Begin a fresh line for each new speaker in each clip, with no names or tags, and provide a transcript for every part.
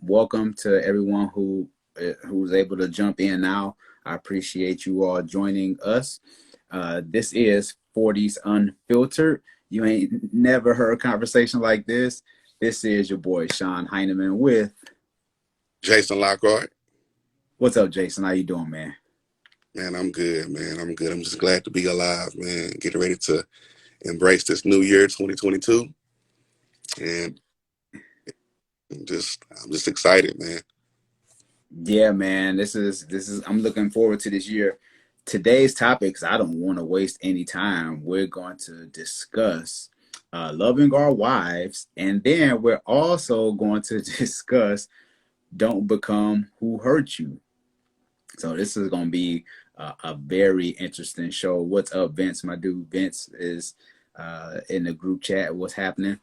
Welcome to everyone who's able to jump in now. I appreciate you all joining us. This is 40s Unfiltered. You ain't never heard a conversation like this. This is your boy Shon Hyneman with
Jason Lockhart.
what's up, Jason? How you doing, man?
Man, I'm good, man. I'm good. I'm just glad to be alive, man. Getting ready to embrace this new year, 2022. And I'm just excited, man.
Yeah, man. This is. I'm looking forward to this year. Today's topics. I don't want to waste any time. We're going to discuss loving our wives, and then we're also going to discuss don't become who hurt you. So this is going to be a very interesting show. What's up, Vince? My dude Vince is in the group chat. What's happening?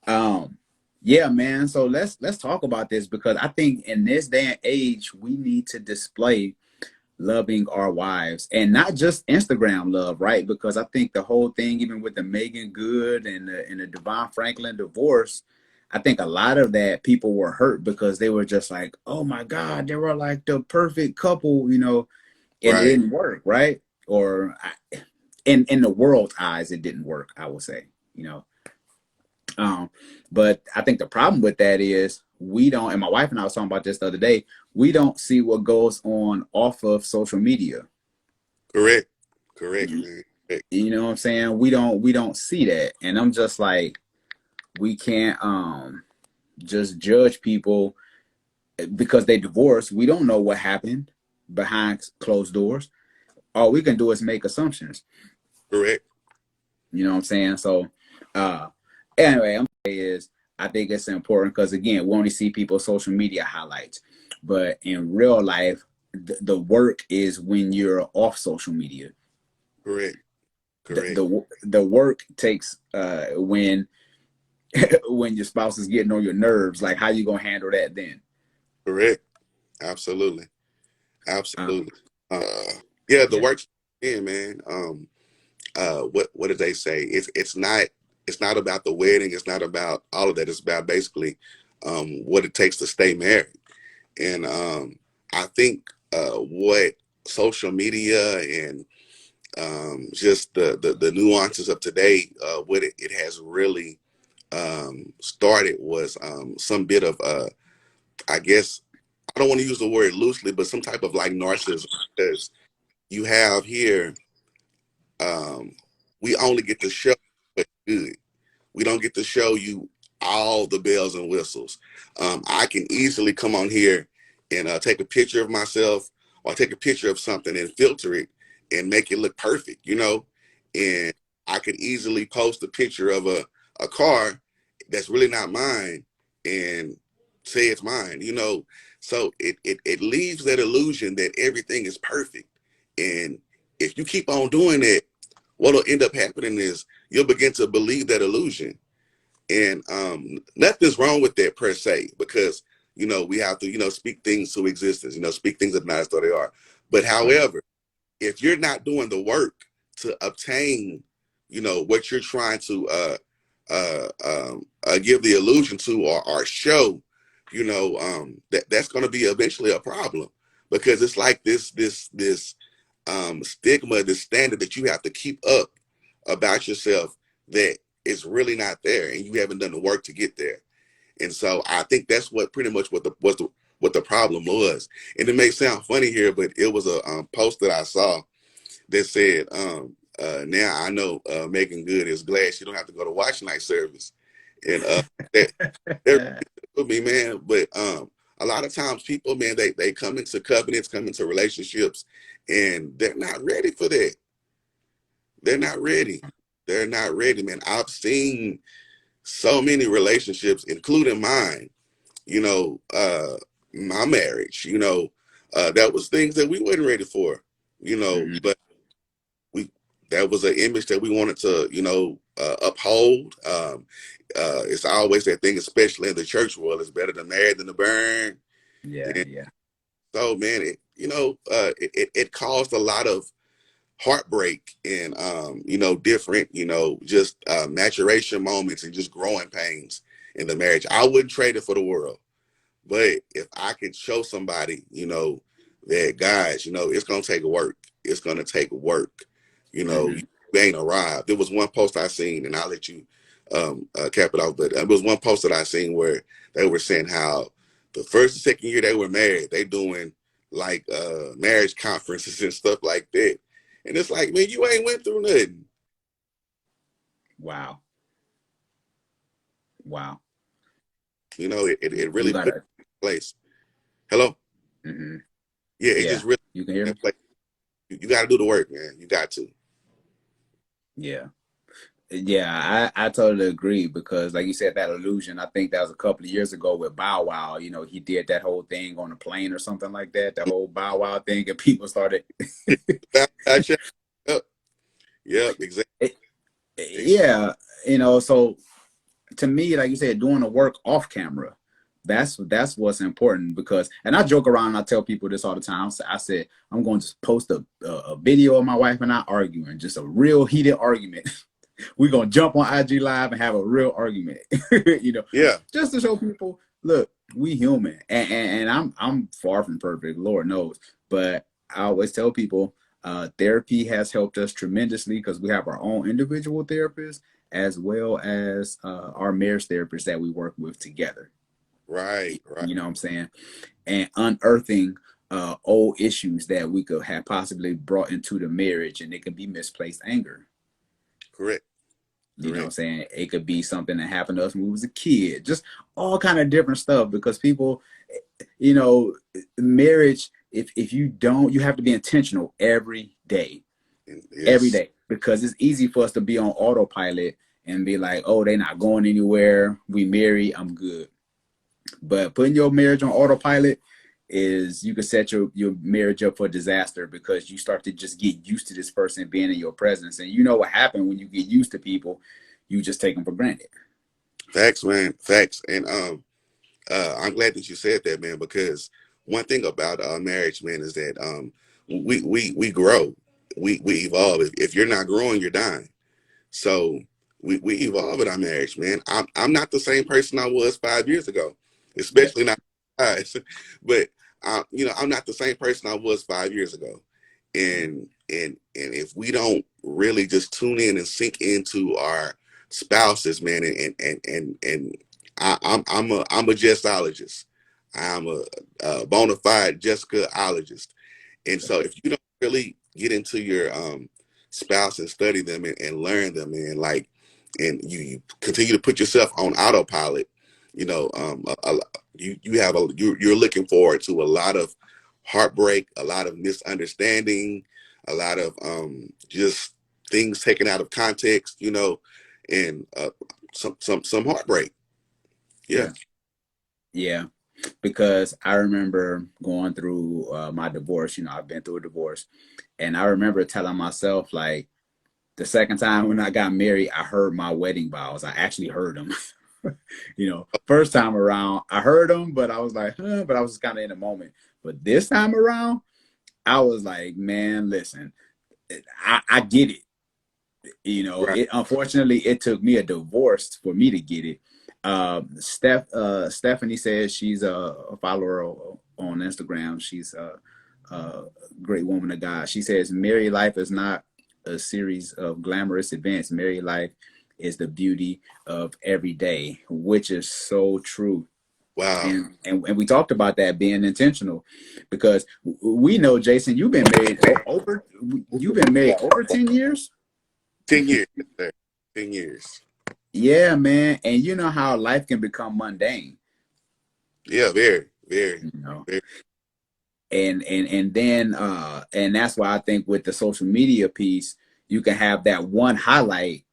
Um, yeah, man. So let's talk about this because I think in this day and age we need to display loving our wives and not just Instagram love, right? Because I think the whole thing, even with the Megan Good and the Devon Franklin divorce, I think a lot of that people were hurt because they were just like, oh my God, they were like the perfect couple, and it
Right.
didn't work, right? Or in the world's eyes, it didn't work. I would say, you know. Um, but I think the problem with that is we don't, and my wife and I was talking about this the other day, we don't see what goes on off of social media.
Correct. Correct,
You,
man. Correct.
you know what I'm saying? We don't see that. And I'm just like, we can't just judge people because they divorced. We don't know what happened behind closed doors. All we can do is make assumptions.
Correct.
You know what I'm saying? So uh anyway, I'm saying is I think it's important because again, we only see people's social media highlights. But in real life, the work is when you're off social media.
Correct.
The
Correct.
the work takes when when your spouse is getting on your nerves, like how you gonna handle that then?
Correct. Absolutely.
Um,
Absolutely. Yeah, the
yeah,
work's in, man. What did they say? It's not about the wedding, it's not about all of that. It's about basically what it takes to stay married. And I think what social media and just the nuances of today, what it has really started was some bit of, I guess, I don't want to use the word loosely, but some type of like narcissism. Because you have here, um, we only get to show what's good. We don't get to show you all the bells and whistles. I can easily come on here and take a picture of myself or take a picture of something and filter it and make it look perfect, And I could easily post a picture of a car that's really not mine and say it's mine. So it leaves that illusion that everything is perfect. And if you keep on doing it, what'll end up happening is you'll begin to believe that illusion. And nothing's wrong with that per se, because we have to speak things to existence, speak things as not as though they are. But
right.
however, if you're not doing the work to obtain what you're trying to give the illusion to, or show, that's going to be eventually a problem, because it's like this stigma, this standard that you have to keep up about yourself that is really not there, and you haven't done the work to get there. And so I think that's what pretty much what the problem was. And it may sound funny here, but it was a post that I saw that said, now I know Megan Good is glad she don't have to go to watch night service. And that with me, man. But a lot of times people, man, they come into covenants, come into relationships, and they're not ready for that. They're not ready. They're not ready, man. I've seen so many relationships, including mine, you know, uh, my marriage, that was things that we weren't ready for,
Mhm.
but we, that was an image that we wanted to, uphold. It's always that thing, especially in the church world, it's better to marry than to burn.
Yeah,
And
yeah.
so, man, it caused a lot of heartbreak and different just maturation moments and just growing pains in the marriage. I wouldn't trade it for the world, But if I can show somebody, that guys, it's gonna take work. It's gonna take work. You
Hmm.
ain't arrived. There was one post I seen, and I'll let you cap it off. But there was one post that I seen where they were saying how the first and second year they were married, they doing like marriage conferences and stuff like that. And it's like, man, you ain't went through nothing.
Wow. Wow.
It
You
really put
gotta.
in place. Hello?
Hmm.
Yeah, it
Yeah.
just really
You can hear
in
me.
place. You got to do the work, man. You got to.
Yeah. Yeah, I totally agree because, like you said, that illusion. I think that was a couple of years ago with Bow Wow. You know, he did that whole thing on a plane or something like that. The whole Bow Wow thing, and people started.
Yep, yep, exactly.
It, yeah, So to me, like you said, doing the work off camera, that's what's important because. And I joke around. And I tell people this all the time. I said I'm going to post a video of my wife and I arguing, just a real heated argument. We're gonna jump on IG Live and have a real argument, you know,
Yeah,
just to show people, look, we human, and I'm far from perfect, Lord knows, but I always tell people, therapy has helped us tremendously because we have our own individual therapists as well as our marriage therapists that we work with together.
right, right,
You know what I'm saying? And unearthing old issues that we could have possibly brought into the marriage, and it could be misplaced anger.
correct,
You know what I'm
correct.
saying? It could be something that happened to us when we was a kid. Just all kind of different stuff because people, you know, marriage, if you don't, you have to be intentional every day.
And
Every
yes,
day. Because it's easy for us to be on autopilot and be like, oh, they're not going anywhere. We married, I'm good. But putting your marriage on autopilot is you can set your marriage up for disaster because you start to just get used to this person being in your presence. And you know what happened when you get used to people, you just take them for granted.
facts, man, facts. And I'm glad that you said that, man, because one thing about marriage, man, is that we grow, we evolve. If you're not growing, you're dying. So we evolve in our marriage, man. I'm not the same person I was 5 years ago,
Yeah.
especially not guys. But I'm not the same person I was 5 years ago. And if we don't really just tune in and sink into our spouses, man, and I'm a jestologist. I'm a bona fide Jessicaologist. And so if you don't really get into your spouse and study them and learn them and you continue to put yourself on autopilot, you know, you're looking forward to a lot of heartbreak, a lot of misunderstanding, a lot of just things taken out of context, and some heartbreak. Yeah.
Yeah. Yeah. Because I remember going through my divorce. You know, I've been through a divorce. And I remember telling myself, like, the second time when I got married, I heard my wedding vows. I actually heard them. First time around, I heard them, but I was like, huh, but I was kind of in the moment. But this time around, I was like, man, listen, I get it.
Right.
It unfortunately it took me a divorce for me to get it. Stephanie says she's a follower on Instagram. She's a great woman of God. She says married life is not a series of glamorous events. Married life is the beauty of every day, which is so true.
Wow.
And we talked about that being intentional because we know, Jason, you've been married over 10 years.
10 years. Yes, sir. 10 years.
Yeah, man. And you know how life can become mundane,
Yeah, very, very,
you know.
very.
And that's why I think with the social media piece, you can have that one highlight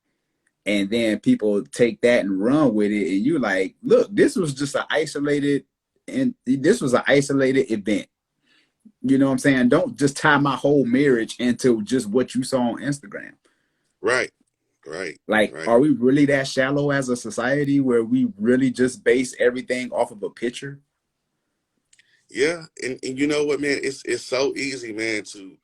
and then people take that and run with it and you like, look, this was an isolated event. You know what I'm saying? Don't just tie my whole marriage into just what you saw on Instagram.
Right, right,
Like,
right.
are we really that shallow as a society where we really just base everything off of a picture?
Yeah, and you know what, man? It's so easy, man, to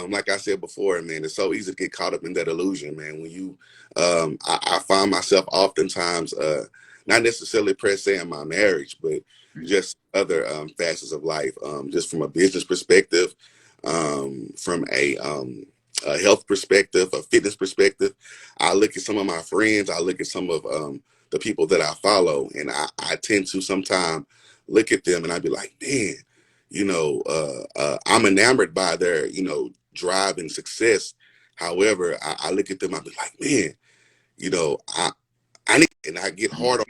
like I said before, man, it's so easy to get caught up in that illusion, man. When I find myself oftentimes not necessarily per se in my marriage, but just other facets of life, just from a business perspective, from a health perspective, a fitness perspective. I look at some of my friends, I look at some of the people that I follow, and I tend to sometimes look at them and I'd be like, man, I'm enamored by their, drive and success. However, I look at them, I'd be like, man, you know, I, I need, and I get hard on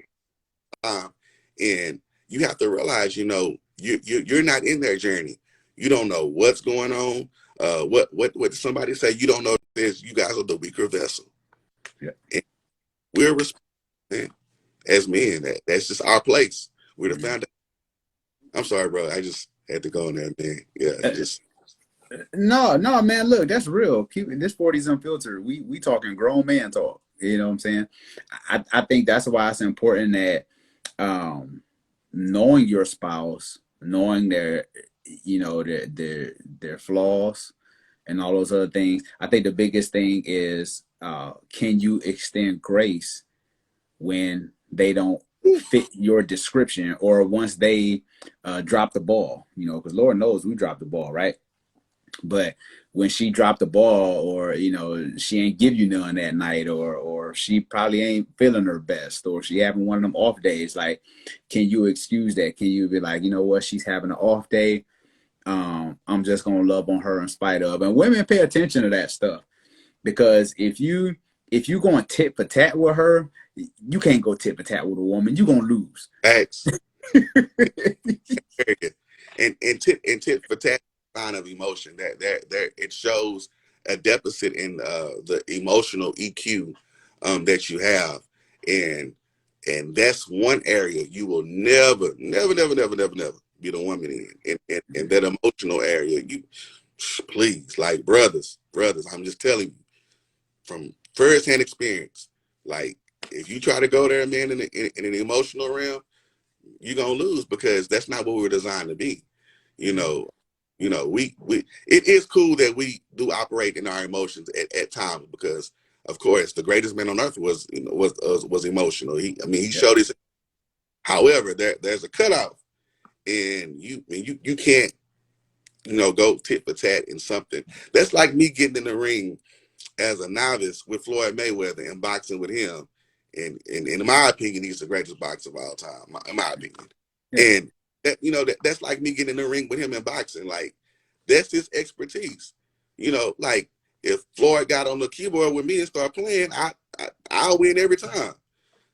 time. And you have to realize, you're not in their journey. You don't know what's going on. What did somebody say? You don't know this. You guys are the weaker vessel,
Yeah.
and we're responsible as men. That's just our place. We're the
Mm.
foundation. I'm sorry, bro. I just had to go in there, man. Yeah,
Uh,
just
no, no, man. Look, that's real. Keep this 40s unfiltered. We talking grown man talk. You know what I'm saying? I think that's why it's important that um, knowing your spouse, knowing their flaws and all those other things. I think the biggest thing is can you extend grace when they don't fit your description or once they drop the ball? Because Lord knows we dropped the ball, right? But when she dropped the ball, or she ain't give you none that night, or she probably ain't feeling her best, or she having one of them off days, like, can you excuse that? Can you be like, you know what, she's having an off day, I'm just gonna love on her in spite of. And women pay attention to that stuff, because if you going tit for tat with her, you can't go tit for tat with a woman. You gonna lose.
facts. And tit for tat sign of emotion that it shows a deficit in the emotional EQ that you have, and that's one area you will never be the woman in, and that emotional area. You please, like, brothers, I'm just telling you from firsthand experience, like, if you try to go there, man, in an emotional realm, you're gonna lose, because that's not what we were designed to be. You know, we it is cool that we do operate in our emotions at times, because of course the greatest man on earth was emotional. He
Yeah.
showed his. However, there's a cutoff, and you can't go tit for tat in something. That's like me getting in the ring as a novice with Floyd Mayweather and boxing with him. And in my opinion, he's the greatest boxer of all time, in my opinion.
Yeah.
And that's like me getting in the ring with him in boxing. Like, that's his expertise. Like, if Floyd got on the keyboard with me and start playing, I'll win every time.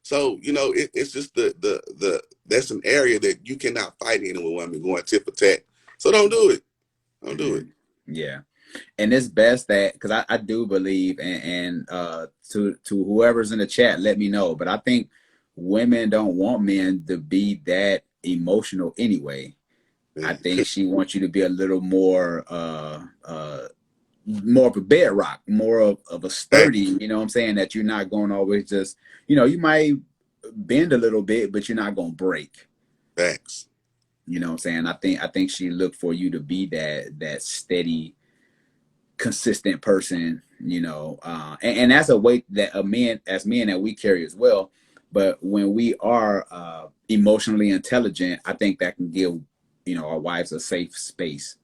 So it's just the that's an area that you cannot fight in with women going tit for tat. So don't do it. Don't do it.
Mhm. Yeah. And it's best that, because I do believe, and to whoever's in the chat, let me know. But I think women don't want men to be that emotional anyway. I
Man.
think she wants you to be a little more of a bedrock, more of a sturdy,
Facts.
you know what I'm saying, that you're not going to always just, you might bend a little bit, but you're not going to break.
Facts.
You know what I'm saying? I think she looked for you to be that steady, consistent person, and that's a weight that as men that we carry as well. But when we are emotionally intelligent, I think that can give our wives a safe space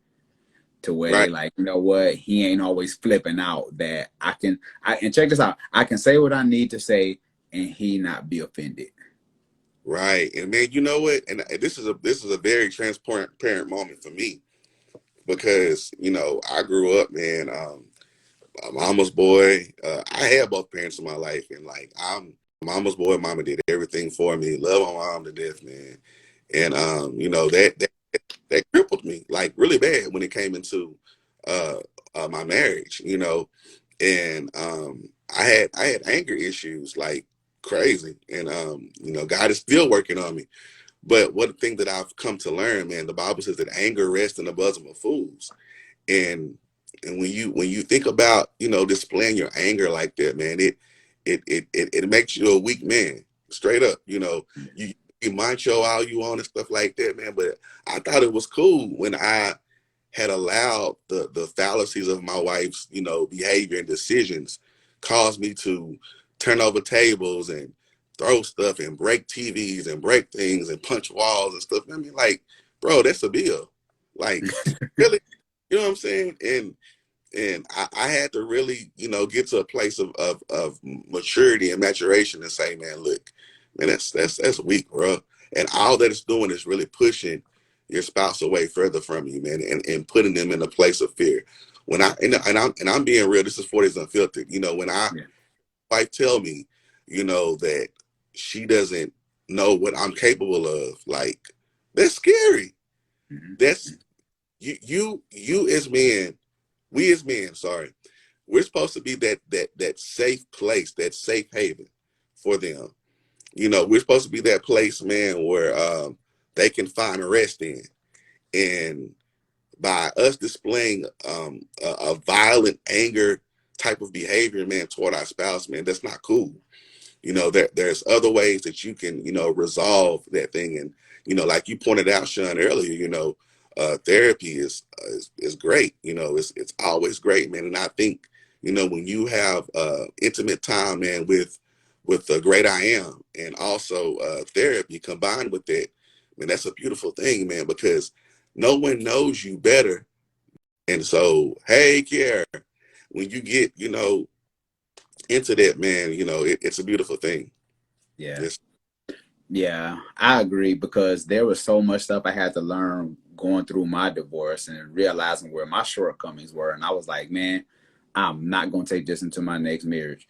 to where they
Right.
like, you know what, he ain't always flipping out. That and check this out, I can say what I need to say and he not be offended.
Right. And man, you know what? And this is a very transparent moment for me, because I grew up, man, a mama's boy. I had both parents in my life, and like, I'm a mama's boy. Mama did everything for me. Love my mom to death, man. And that crippled me, like, really bad when it came into uh, my marriage. And I had anger issues like crazy, and God is still working on me. But one thing that I've come to learn, man, the Bible says that anger rests in the bosom of fools. And when you think about displaying your anger like that, man, it makes you a weak man, straight up. You macho all you want and stuff like that, man. But I thought it was cool when I had allowed the fallacies of my wife's behavior and decisions cause me to turn over tables and throw stuff and break TVs and break things and punch walls and stuff. I mean, like, bro, that's a bill. Like, really, you know what I'm saying? And I had to really, get to a place of maturity and maturation and say, man, look, man, that's weak, bro. And all that it's doing is really pushing your spouse away further from you, man, and putting them in a place of fear. When I'm being real, this is 40s Unfiltered. When I
Yeah.
wife tell me, that she doesn't know what I'm capable of, like, that's scary. That's
Mm-hmm.
you as men, we as men, sorry, we're supposed to be that safe place, that safe haven for them. We're supposed to be that place, man, where they can find rest in. And by us displaying a violent anger type of behavior, man, toward our spouse, man, that's not cool. There's other ways that you can, resolve that thing. And, like you pointed out, Shon, earlier, therapy is great. It's always great, man. And I think, when you have intimate time, man, with the great I am, and also therapy combined with that, man, that's a beautiful thing, man, because no one knows you better. And so, hey, Kiara, when you get, into that, man, it's a beautiful thing.
Yeah.
It's
Yeah, I agree because there was so much stuff I had to learn going through my divorce and realizing where my shortcomings were. And I was like, man, I'm not going to take this into my next marriage,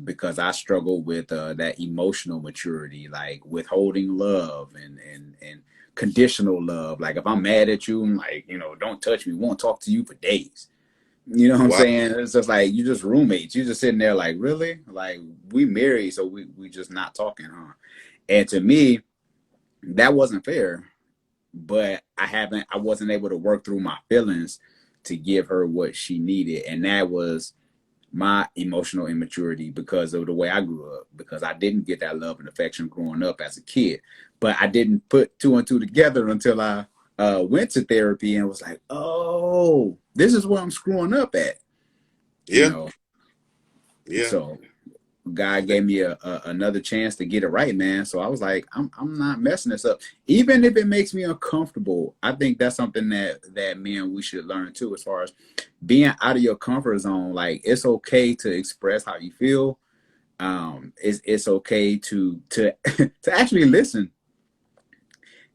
because I struggle with that emotional maturity, like withholding love and conditional love. Like if I'm mad at you, I'm like, don't touch me, won't talk to you for days. You know what I'm
Wow.
saying? It's just like you just roommates. You just sitting there like, really? Like we married, so we just not talking, huh? And to me, that wasn't fair. But I wasn't able to work through my feelings to give her what she needed. And that was my emotional immaturity because of the way I grew up, because I didn't get that love and affection growing up as a kid. But I didn't put two and two together until I went to therapy and was like, oh, this is where I'm screwing up at, you
Yeah.
know.
Yeah.
So God gave me another chance to get it right, man. So I was like, I'm not messing this up, even if it makes me uncomfortable. I think that's something that men we should learn too, as far as being out of your comfort zone. Like it's okay to express how you feel. It's okay to to actually listen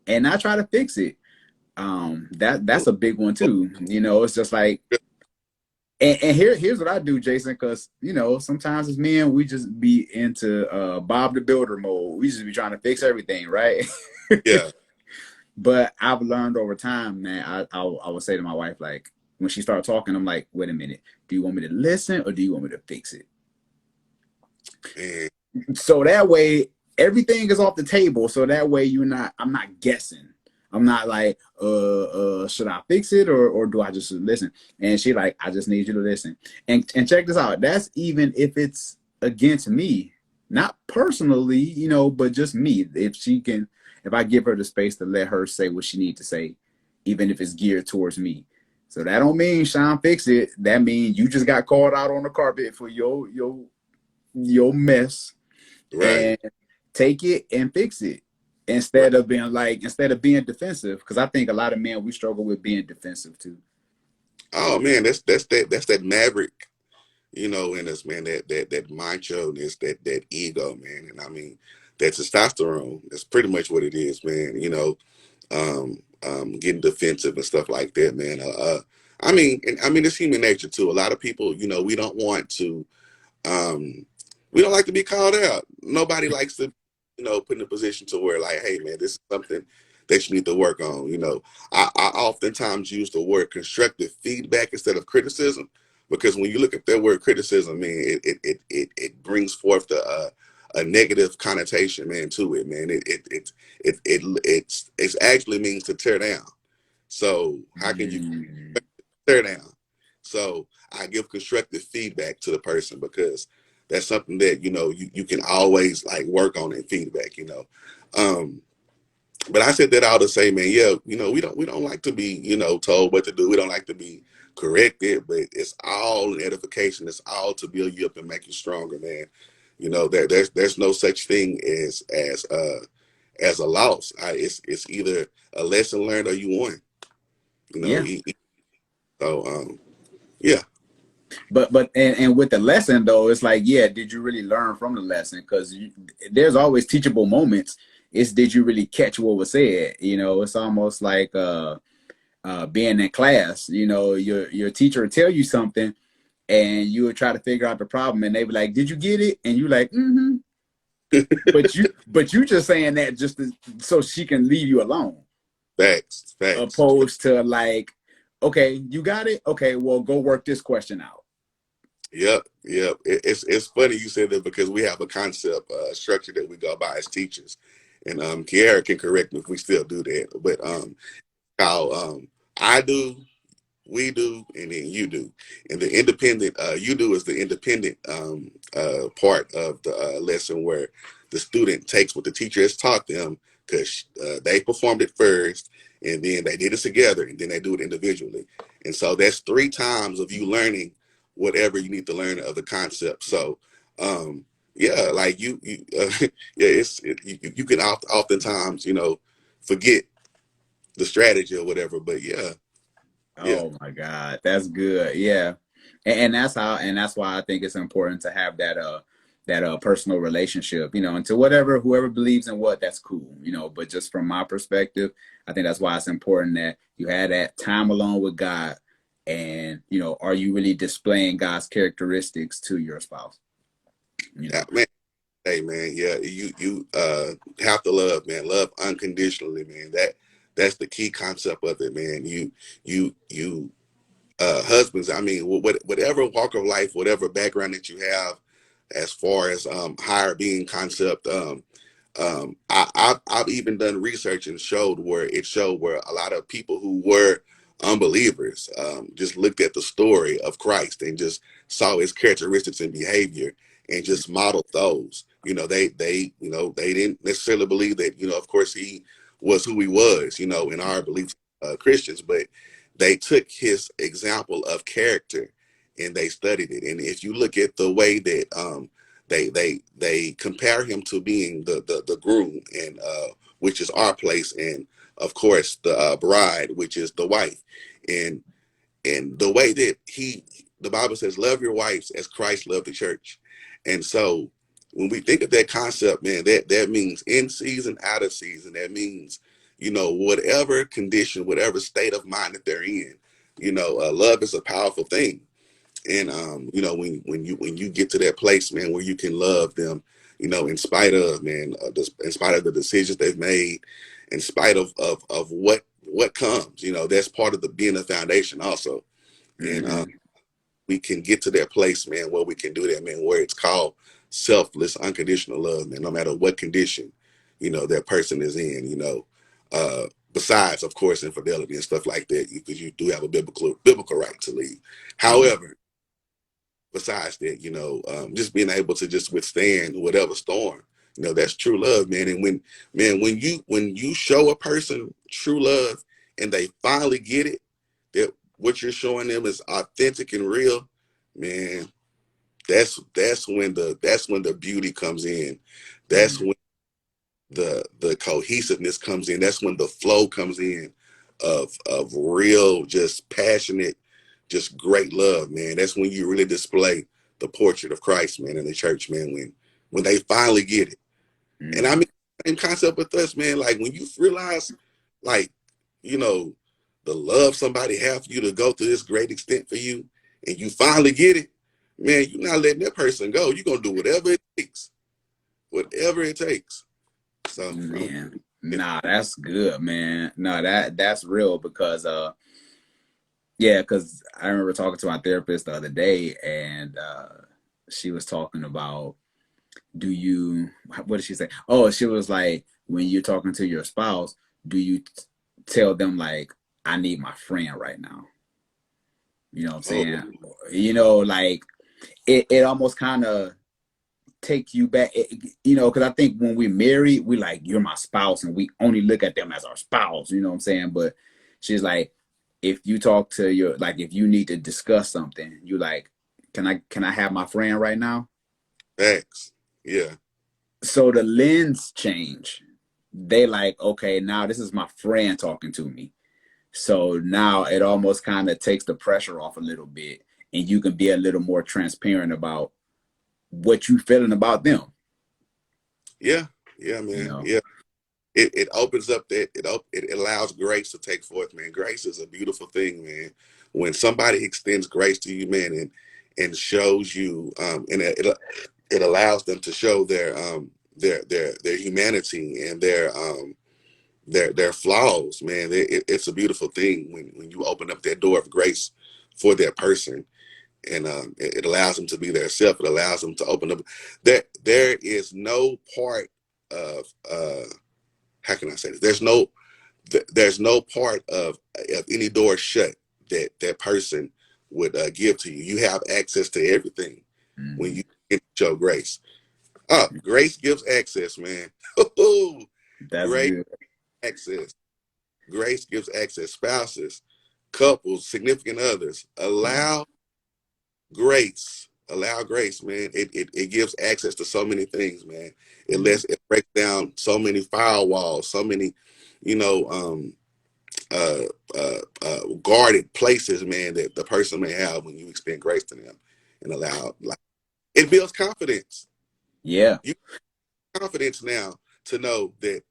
and not try to fix it. That's a big one too. It's just like and here's what I do, Jason, because sometimes as men we just be into Bob the Builder mode. We just be trying to fix everything, right?
Yeah.
But I've learned over time, man. I would say to my wife, like when she started talking, I'm like, wait a minute, do you want me to listen or do you want me to fix it?
And
So that way everything is off the table. So that way I'm not guessing. I'm not like, should I fix it or do I just listen? And she like, I just need you to listen. And check this out. That's even if it's against me, not personally, but just me. If I give her the space to let her say what she needs to say, even if it's geared towards me. So that don't mean Sean fix it. That means you just got called out on the carpet for your mess,
right.
and take it and fix it
Right.
instead of being defensive, because I think a lot of men we struggle with being defensive too.
Oh man, that's that maverick, in us, man, that macho-ness, that ego, man. And I mean that testosterone. That's pretty much what it is, man. Getting defensive and stuff like that, man. I mean it's human nature too. A lot of people, we don't want to Um, we don't like to be called out. Nobody likes to, put in a position to where like, hey man, this is something that you need to work on. I oftentimes use the word constructive feedback instead of criticism, because when you look at that word criticism, man, it brings forth a negative connotation, man, to it, man. It actually means to tear down. So how can you
Mm.
tear down? So I give constructive feedback to the person, because that's something that you can always like work on and feedback. Um, but I said that all to say, man, yeah, we don't like to be told what to do. We don't like to be corrected, but it's all an edification. It's all to build you up and make you stronger, man. There's no such thing as a loss. It's either a lesson learned or you won. You know,
Yeah.
e- e- so yeah,
And with the lesson though, it's like, yeah, did you really learn from the lesson? Because there's always teachable moments. It's did you really catch what was said? It's almost like being in class. Your teacher will tell you something, and you will try to figure out the problem, and they be like, "Did you get it?" And you like, "Mm-hmm." But you just saying that just so she can leave you alone,
facts.
opposed to like, okay, you got it. Okay, well, go work this question out.
Yep. It's funny you said that because we have a concept structure that we go by as teachers, and Kiara can correct me if we still do that. But how I do, we do, and then you do. And the independent, you do is the independent part of the lesson where the student takes what the teacher has taught them because they performed it first, and then they did it together, and then they do it individually. And so that's 3 times of you learning whatever you need to learn of the concept. So, yeah, like yeah, you can oftentimes, forget the strategy or whatever. But yeah,
Oh my God, that's good. Yeah, and that's why I think it's important to have that personal relationship. And to whoever believes in what, that's cool. But just from my perspective, I think that's why it's important that you had that time alone with God, and are you really displaying God's characteristics to your spouse? You
yeah,
know.
man. Hey man, yeah, you have to love, man. Love unconditionally, man. That's the key concept of it, man. You husbands, I mean, whatever walk of life, whatever background that you have, as far as higher being concept, I've even done research and showed where a lot of people who were unbelievers just looked at the story of Christ and just saw his characteristics and behavior and just modeled those. They didn't necessarily believe that, of course he was who he was, in our beliefs, Christians, but they took his example of character and they studied it. And if you look at the way that they compare him to being the groom, and which is our place, and of course the bride, which is the wife, and the way that the Bible says, love your wives as Christ loved the church. And so when we think of that concept, man, that means in season, out of season. That means, whatever condition, whatever state of mind that they're in, love is a powerful thing. And when you get to that place, man, where you can love them, in spite of, man, in spite of the decisions they've made, in spite of what comes, that's part of the being a foundation also. And
Mm-hmm.
we can get to that place, man, where we can do that, man, where it's called selfless, unconditional love, man, no matter what condition, that person is in, besides, of course, infidelity and stuff like that, because you do have a biblical right to leave.
Yeah.
However, besides that, just being able to just withstand whatever storm, that's true love, man. And when you show a person true love and they finally get it, that what you're showing them is authentic and real, man, that's when the beauty comes in. That's
Mm-hmm.
when the cohesiveness comes in. That's when the flow comes in of real, just passionate, just great love, man. That's when you really display the portrait of Christ, man, in the church, man. When they finally get it. And I
Mm-hmm.
mean, same concept with us, man. Like when you realize, like, you know, the love somebody have for you to go to this great extent for you, and you finally get it, man, you're not letting that person go. You're gonna do whatever it takes. Whatever it takes. So
Man,
yeah.
nah, that's good, man. No, that's real because yeah, because I remember talking to my therapist the other day, and she was talking about, do you, what did she say? Oh, she was like, when you're talking to your spouse, do you tell them like, I need my friend right now? You know what I'm
Oh,
saying? Like it almost kind of take you back, because I think when we married, we like, you're my spouse, and we only look at them as our spouse. You know what I'm saying? But she's like, if you talk to your, like, if you need to discuss something, you like, can I have my friend right now?
facts. Yeah.
So the lens change. They like, okay, now this is my friend talking to me. So now it almost kind of takes the pressure off a little bit, and you can be a little more transparent about what you feeling about them.
Yeah. Yeah,
You
man.
know.
Yeah. It opens up that it allows grace to take forth, man. Grace is a beautiful thing, man. When somebody extends grace to you, man, and shows you, and it allows them to show their humanity and their flaws, man. It's a beautiful thing when you open up that door of grace for that person, and it allows them to be their self. It allows them to open up. There is no part of how can I say this? There's no part of any door shut that that person would give to you. You have access to everything when
Mm-hmm.
you show grace. Grace gives access, man.
That's
Grace
good.
access. Grace gives access. Spouses, couples, significant others.
Mm-hmm.
Allow grace, man. It gives access to so many things, man. It breaks down so many firewalls, so many, you know, uh, guarded places, man, that the person may have when you extend grace to them and allow, like, it builds confidence.
Yeah.
You have confidence now to know that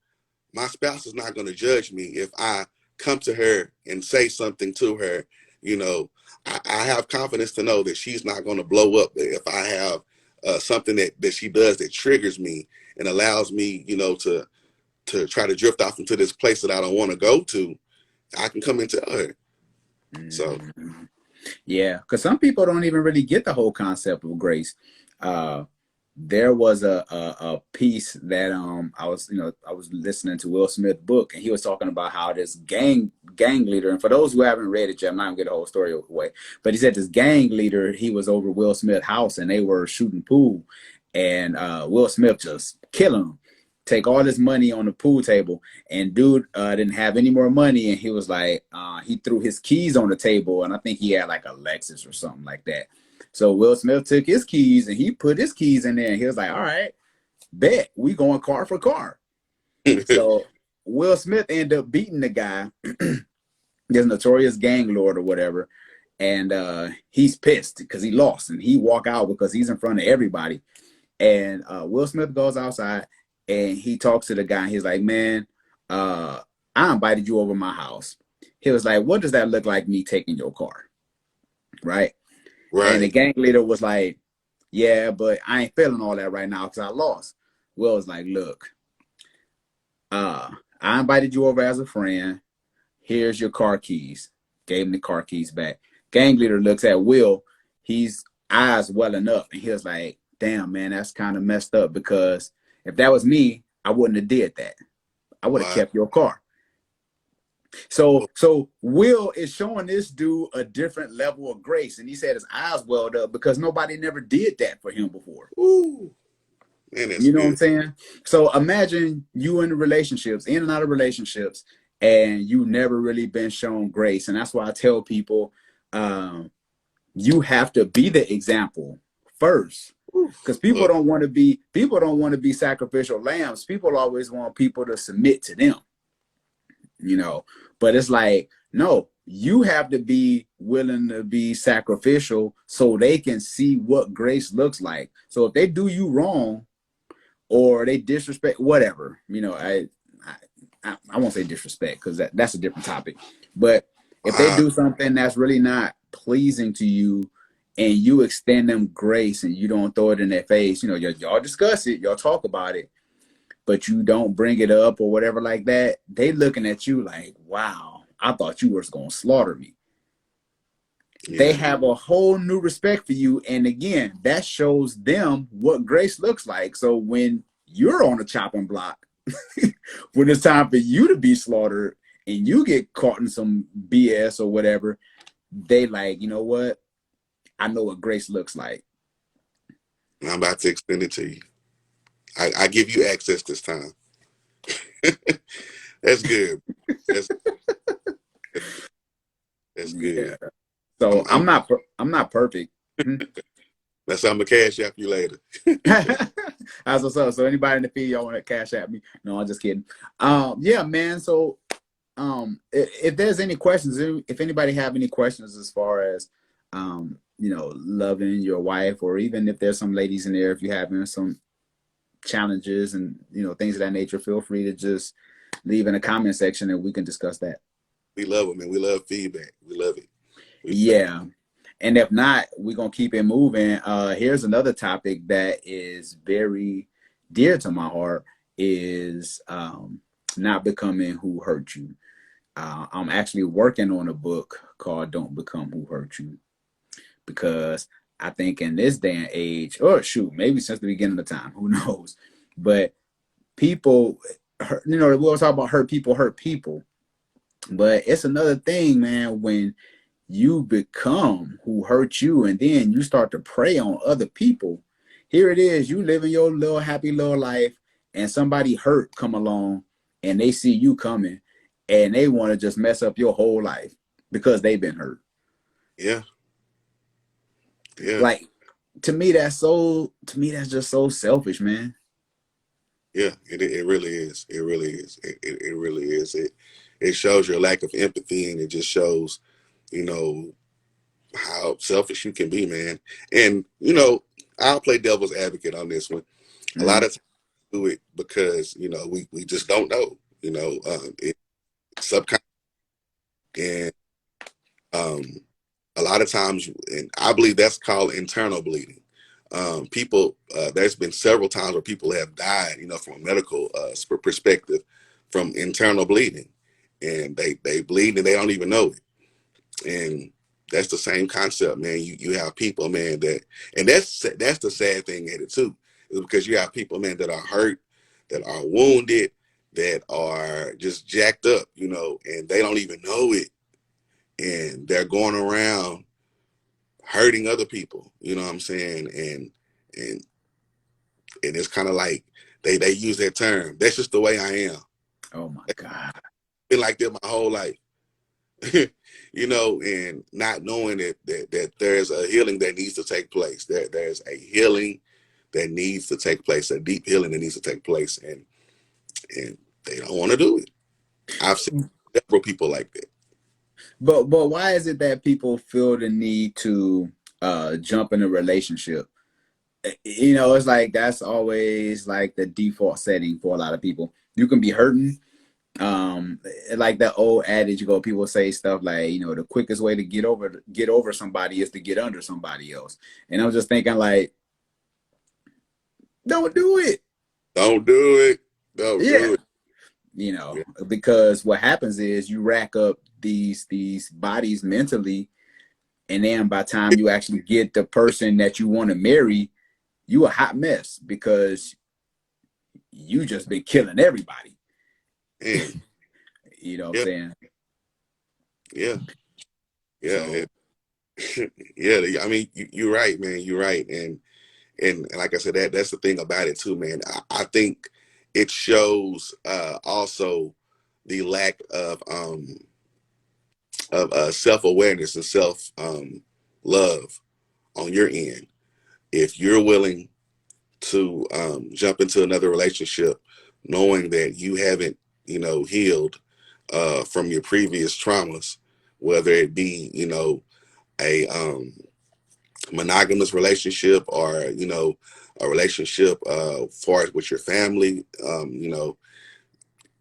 my spouse is not going to judge me if I come to her and say something to her. You know, I have confidence to know that she's not going to blow up if I have something that she does that triggers me and allows me, you know, to try to drift off into this place that I don't want to go to. I can come and tell her. So,
Mm-hmm. Yeah, because some people don't even really get the whole concept of grace. Uh, there was a piece that I was listening to Will Smith book, and he was talking about how this gang leader, and for those who haven't read it yet, I'm not gonna get the whole story away, but he said this gang leader, he was over Will Smith's house and they were shooting pool, and Will Smith just killing him, take all this money on the pool table, and dude didn't have any more money, and he was like, he threw his keys on the table, and I think he had like a Lexus or something like that. So Will Smith took his keys and he put his keys in there, and he was like, all right, bet we going car for car. So Will Smith ended up beating the guy, this notorious gang lord or whatever, and he's pissed because he lost, and he walk out because he's in front of everybody. And Will Smith goes outside and he talks to the guy. And he's like, man, I invited you over my house. He was like, what does that look like, me taking your car? Right. And the
right.
gang leader was like, yeah, but I ain't feeling all that right now because I lost. Will was like, look, I invited you over as a friend. Here's your car keys. Gave him the car keys back. Gang leader looks at Will. He's eyes welling up, and he was like, damn, man, that's kind of messed up, because if that was me, I wouldn't have did that. I would have
Wow.
kept your car. So Will is showing this dude a different level of grace, and he said his eyes welled up because nobody never did that for him before.
Ooh, man, that's
You know what I'm
good.
saying? So imagine you in relationships, in and out of relationships, and you never really been shown grace. And that's why I tell people, um, you have to be the example first,
Ooh,
because
Lord.
people don't want to be sacrificial lambs. People always want people to submit to them, you know. But it's like, no, you have to be willing to be sacrificial so they can see what grace looks like. So if they do you wrong, or they disrespect, whatever, you know, I won't say disrespect because that's a different topic, but if they
Wow.
do something that's really not pleasing to you, and you extend them grace and you don't throw it in their face, you know, y'all discuss it, y'all talk about it, but you don't bring it up or whatever like that, they looking at you like, wow, I thought you was gonna slaughter me. They
Yeah.
have a whole new respect for you. And again, that shows them what grace looks like. So when you're on a chopping block, when it's time for you to be slaughtered and you get caught in some BS or whatever, they like, you know what? I know what grace looks like.
I'm about to extend it to you. I give you access this time. That's good. That's that's
Yeah.
good.
So
I'm
I'm not perfect.
that's I'm gonna cash app you later.
That's what's up. So anybody in the field, y'all want to cash at me? No, I'm just kidding. Yeah, man. So if there's any questions, if anybody have any questions as far as loving your wife, or even if there's some ladies in there, if you're having some challenges and things of that nature, feel free to just leave in the comment section and we can discuss that.
We love it, man. We love feedback. We love it. We
Yeah. And if not, we're gonna keep it moving. Here's another topic that is very dear to my heart is not becoming who hurt you. I'm actually working on a book called Don't Become Who Hurt You, because I think in this day and age, or shoot, maybe since the beginning of time, who knows? But people, we always talk about hurt people. But it's another thing, man, when you become who hurt you and then you start to prey on other people. Here it is, you living your little happy little life, and somebody hurt come along and they see you coming and they want to just mess up your whole life because they've been hurt.
yeah, yeah,
Like, to me that's just so selfish, man.
yeah. It really is. It really is. It really is. It shows your lack of empathy, and it just shows, you know, how selfish you can be, man. And I'll play devil's advocate on this one. A lot
Mm-hmm.
of times we do it because we just don't know. It's subconscious, and um, a lot of times, and I believe that's called internal bleeding. People, there's been several times where people have died, from a medical perspective, from internal bleeding, and they bleed and they don't even know it. And that's the same concept, man. You have people, man, and that's the sad thing at it too, is because you have people, man, that are hurt, that are wounded, that are just jacked up, and they don't even know it, and they're going around hurting other people. You know what I'm saying? And it's kind of like they use that term. That's just the way I am.
Oh my God.
Been like that my whole life. And not knowing that there's a healing that needs to take place. There's a healing that needs to take place, a deep healing that needs to take place, and they don't want to do it. I've seen several people like that.
But why is it that people feel the need to jump in a relationship? It's like that's always like the default setting for a lot of people. You can be hurting. Like that old adage, people say stuff like, the quickest way to get over somebody is to get under somebody else. And I'm just thinking like, don't do it.
Don't do it. Don't
Yeah.
do it. Yeah.
Because what happens is you rack up these bodies mentally, and then by the time you actually get the person that you want to marry, you a hot mess because you just been killing everybody.
And
You know what I'm
yeah,
saying?
yeah, yeah,
So
yeah. I mean, you're right, man. You're right, and like I said, that's the thing about it too, man. I think it shows also the lack of self awareness and self love on your end. If you're willing to jump into another relationship, knowing that you haven't, healed from your previous traumas, whether it be, a monogamous relationship, or a relationship far as with your family,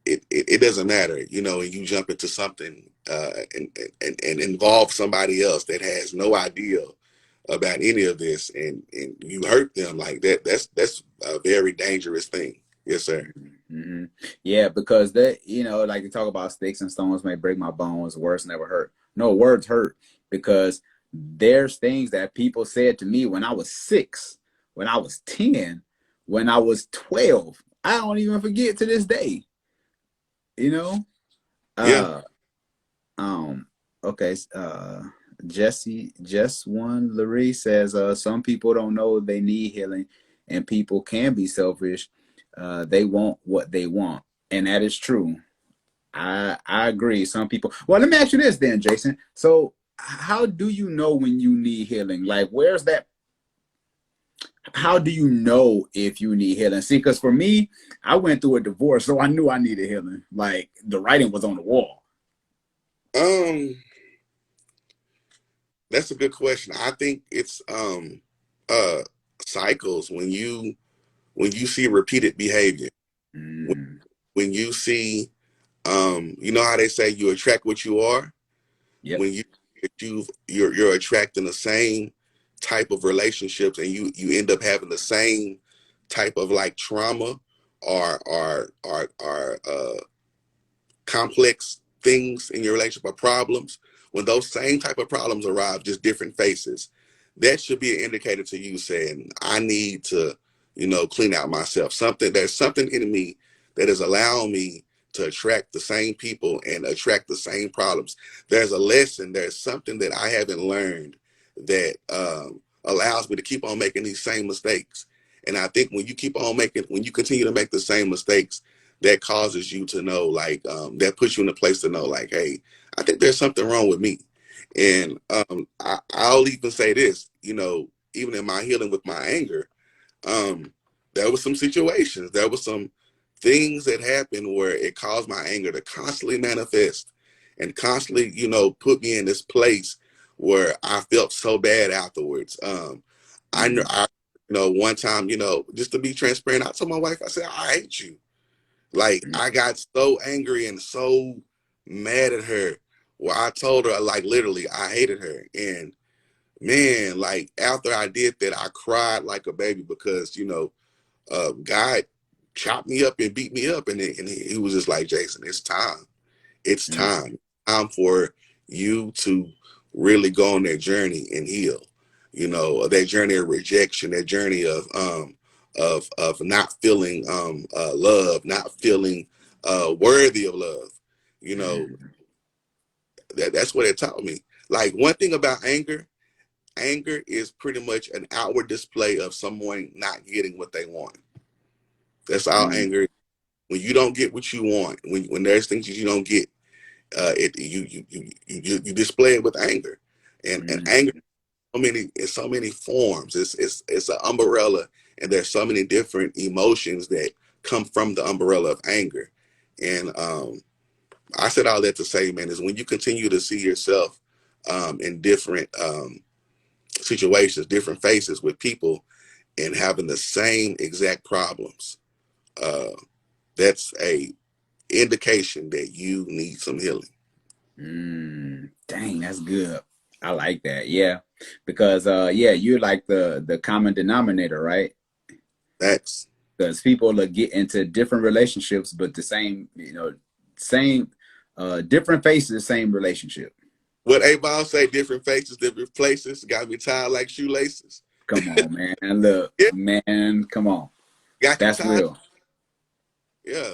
it doesn't matter, and you jump into something and involve somebody else that has no idea about any of this, and you hurt them like that. That's a very dangerous thing. Yes, sir.
mm-hmm. Yeah, because like to talk about sticks and stones may break my bones, words never hurt. No, words hurt because there's things that people said to me when I was 6, when I was 10, when I was 12. I don't even forget to this day. You know?
Yeah,
Uh okay, Just one Larry says some people don't know they need healing, and people can be selfish. They want what they want, and that is true. I agree. Some people. Well, let me ask you this then, Jason. So, how do you know when you need healing? Like, where's that? how do you know if you need healing? See, because for me, I went through a divorce, so I knew I needed healing. Like the writing was on the wall.
Um, that's a good question. I think it's uh cycles when you see repeated behavior. When,
Mm,
when you see you know how they say you attract what you are?
yep.
When you're attracting the same type of relationships and you end up having the same type of like trauma or complex things in your relationship or problems, when those same type of problems arrive, just different faces, that should be an indicator to you saying, I need to, clean out myself. There's something in me that is allowing me to attract the same people and attract the same problems. There's a lesson, there's something that I haven't learned that allows me to keep on making these same mistakes. And I think when you continue to make the same mistakes, that causes you to know, like, that puts you in a place to know, like, hey, I think there's something wrong with me. And I'll even say this, even in my healing with my anger, um, there were some situations, there were some things that happened where it caused my anger to constantly manifest and constantly, put me in this place where I felt so bad afterwards. I know,
Mm,
one time, just to be transparent, I told my wife, I said, I hate you. Like,
mm,
I got so angry and so mad at her where I told her, like, literally, I hated her. And man, like, after I did that, I cried like a baby because, God chopped me up and beat me up. And he was just like, Jason, it's time. It's
mm,
time. Time for you to really go on that journey and heal. That journey of rejection, that journey of not feeling love, not feeling worthy of love. You know,
mm,
that's what it taught me. Like, one thing about anger is pretty much an outward display of someone not getting what they want. That's all
mm,
anger is. When you don't get what you want, when there's things that you don't get, you display it with anger, and anger
mm,
in so many forms. It's an umbrella, and there's so many different emotions that come from the umbrella of anger. And I said all that to say, man, is when you continue to see yourself in different situations, different faces with people, and having the same exact problems, uh, that's a indication that you need some healing.
Dang, that's good. I like that. Yeah, because yeah, you're like the common denominator, right?
That's
Because people will get into different relationships, but the same, same, different faces, same relationship.
what Avon say, different faces, different places. Got me tied like shoelaces.
Come on, man. Look,
Yeah,
man, come on.
got you
That's
tied.
real.
Yeah,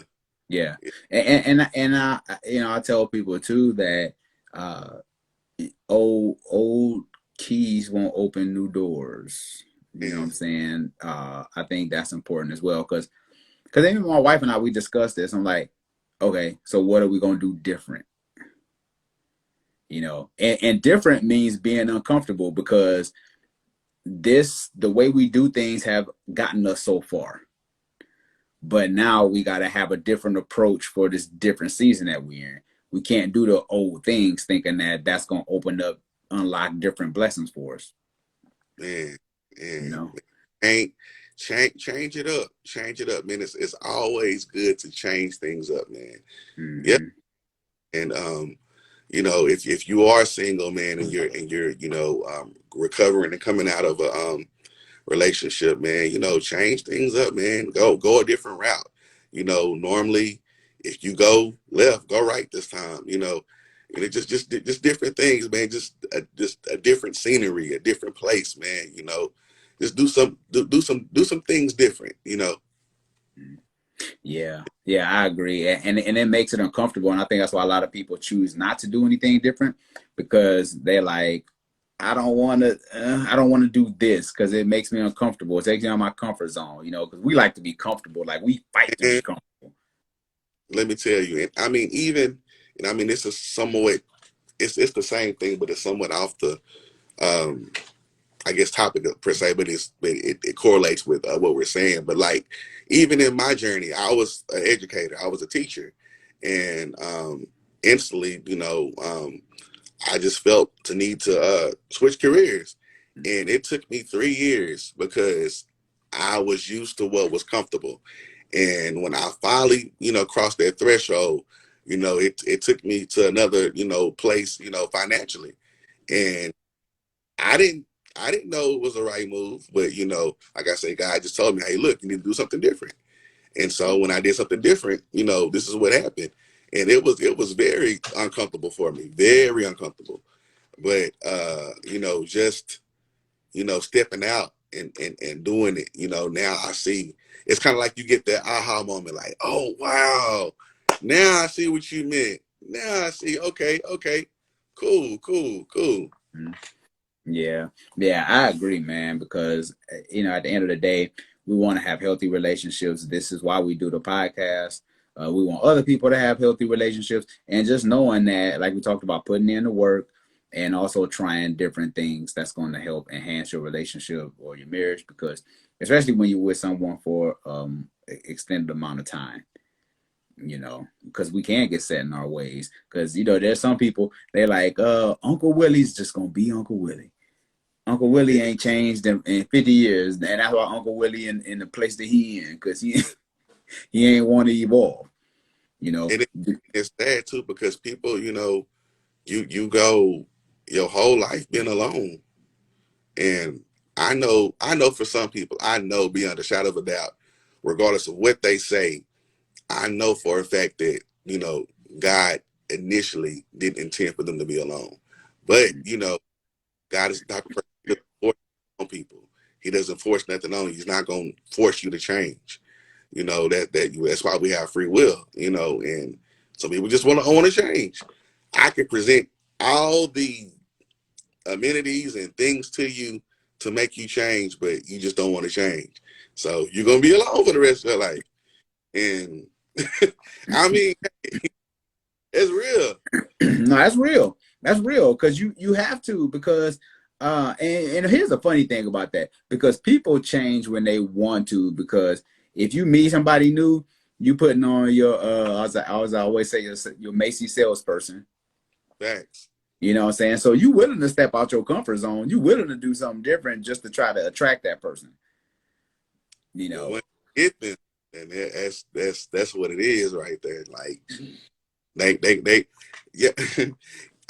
Yeah, and I tell people too that uh, old keys won't open new doors. You know what I'm
and
saying? I think that's important as well because even my wife and I we discussed this. I'm like, okay, so what are we gonna do different? And different means being uncomfortable because the way we do things have gotten us so far. But now we got to have a different approach for this different season that we're in. We can't do the old things thinking that that's going to open up, unlock different blessings for us.
man,
You
and
know.
ain't change it up, man. It's always good to change things up, man. Yeah,
Mm-hmm.
and if you are single, man, and you're recovering and coming out of a relationship, man, change things up, man. Go a different route. Normally, if you go left, go right this time. And it just different things, man. Just a different scenery, a different place, man. Just do some things different.
Yeah, yeah, I agree, and it makes it uncomfortable, and I think that's why a lot of people choose not to do anything different because they're like, I don't want to do this because it makes me uncomfortable. It takes me out of my comfort zone, because we like to be comfortable, like we fight to be
And
comfortable.
let me tell you, and I mean this is somewhat it's the same thing, but it's somewhat off the um I guess topic per se, but it correlates with what we're saying. But like even in my journey, I was an educator, I was a teacher, and instantly, I just felt the need to switch careers, and it took me 3 years because I was used to what was comfortable, and when I finally, crossed that threshold, it took me to another, place, financially, and I didn't. I didn't know it was the right move, but like I say, God just told me, "Hey, look, you need to do something different." And so when I did something different, this is what happened, and it was very uncomfortable for me, very uncomfortable. But just stepping out and doing it, now I see. It's kind of like you get that aha moment, like, oh wow, now I see what you meant. Now I see. Okay, okay, cool, cool, cool.
Mhm. Yeah, yeah, I agree, man. Because at the end of the day, we want to have healthy relationships. This is why we do the podcast. We want other people to have healthy relationships, and just knowing that, like we talked about, putting in the work and also trying different things that's going to help enhance your relationship or your marriage. Because especially when you're with someone for extended amount of time, because we can get set in our ways. Because there's some people, they're like, Uncle Willie's just gonna be Uncle Willie. Uncle Willie ain't changed in 50 years, and that's why Uncle Willie in the place that he in, because he ain't want to evolve. You know,
And it's sad too because people, you go your whole life being alone, and I know for some people, I know beyond a shadow of a doubt, regardless of what they say, I know for a fact that God initially didn't intend for them to be alone, but God is the type of person who doesn't force on people. He doesn't force nothing on you. He's not going to force you to change. That's why we have free will. And some people just want to change. I can present all the amenities and things to you to make you change, but you just don't want to change. So you're gonna be alone for the rest of your life. And I mean, it's real.
no, that's real. That's real because you have to because and here's the funny thing about that because people change when they want to because if you meet somebody new, you putting on your as I always say your Macy salesperson.
Facts.
You know what I'm saying? So you willing to step out your comfort zone. You willing to do something different just to try to attract that person. You
But
know.
when you get them, and that's what it is right there. Like they yeah.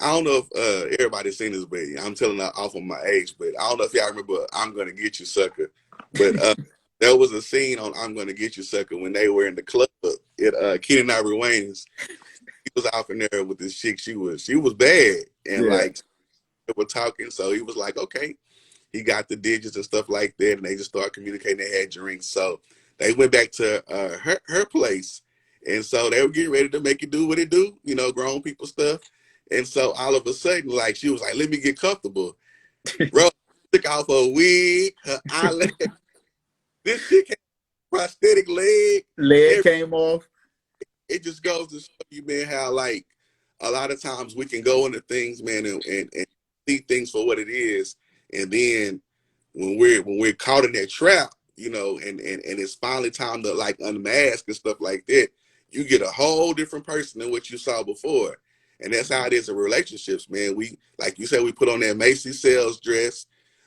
I don't know if everybody's seen this, but I'm telling that off of my age, but I don't know if y'all remember I'm Gonna Get You Sucker. But there was a scene on I'm Gonna Get You Sucker when they were in the club at Keenan Ivory Wayne's. He was out in there with this chick. She was bad. And
Yeah.
like they were talking, so he was like, okay. He got the digits and stuff like that, and they just started communicating. They had drinks, so they went back to her place, and so they were getting ready to make it do what it do, grown people stuff. And so all of a sudden, like she was like, "Let me get comfortable, bro." Took off her wig, her eyelash. This chick had a prosthetic leg.
Leg came off.
It just goes to show you, man, how like a lot of times we can go into things, man, and see things for what it is, and then when we're caught in that trap, and it's finally time to like unmask and stuff like that, you get a whole different person than what you saw before. And that's how it is in relationships, man. We, like you said, we put on that Macy's sales dress,